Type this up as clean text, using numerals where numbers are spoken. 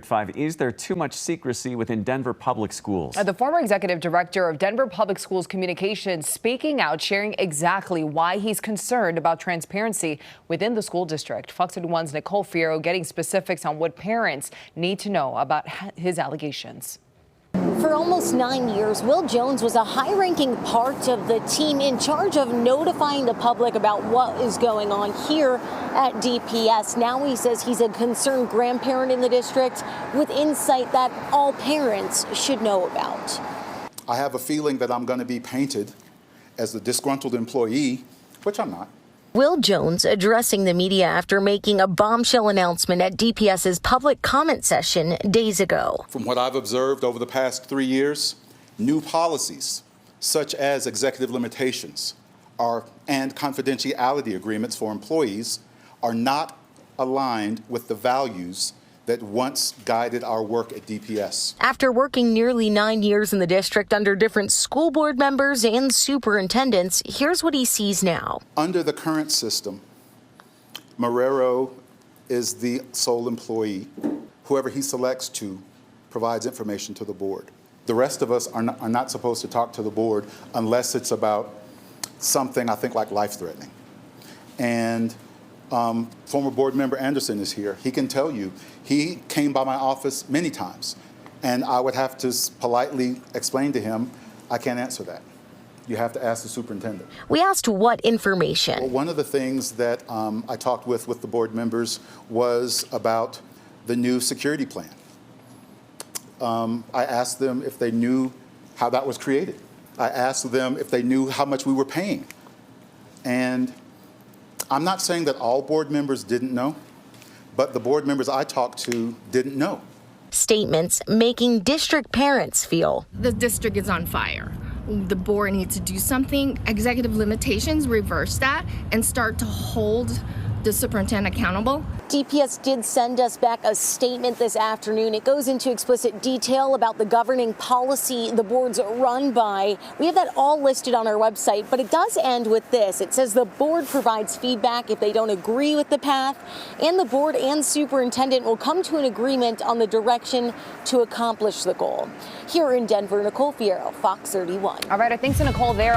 5. Is there too much secrecy within Denver public schools? The former executive director of Denver Public Schools Communications speaking out, sharing exactly why he's concerned about transparency within the school district. Fox 31's Nicole Fierro getting specifics on what parents need to know about his allegations. For almost 9 years, Will Jones was a high-ranking part of the team in charge of notifying the public about what is going on here at DPS. Now he says he's a concerned grandparent in the district with insight that all parents should know about. I have a feeling that I'm going to be painted as the disgruntled employee, which I'm not. Will Jones addressing the media after making a bombshell announcement at DPS's public comment session days ago. From what I've observed over the past 3 years, new policies such as executive limitations and confidentiality agreements for employees are not aligned with the values that once guided our work at DPS. After working nearly 9 years in the district under different school board members and superintendents, here's what he sees now. Under the current system, Marrero is the sole employee. Whoever he selects to provides information to the board. The rest of us are not supposed to talk to the board unless it's about something, I think, like life-threatening. And former board member Anderson is here. He can tell you, he came by my office many times, and I would have to politely explain to him, I can't answer that. You have to ask the superintendent. We asked what information. Well, one of the things that I talked with the board members was about the new security plan. I asked them if they knew how that was created. I asked them if they knew how much we were paying. And I'm not saying that all board members didn't know, but the board members I talked to didn't know. Statements making district parents feel the district is on fire. The board needs to do something. Executive limitations, reverse that and start to hold the superintendent accountable. DPS did send us back a statement this afternoon. It goes into explicit detail about the governing policy the board's run by. We have that all listed on our website, but it does end with this. It says the board provides feedback if they don't agree with the path, and the board and superintendent will come to an agreement on the direction to accomplish the goal. Here in Denver, Nicole Fierro, Fox 31. All right, thanks to Nicole there.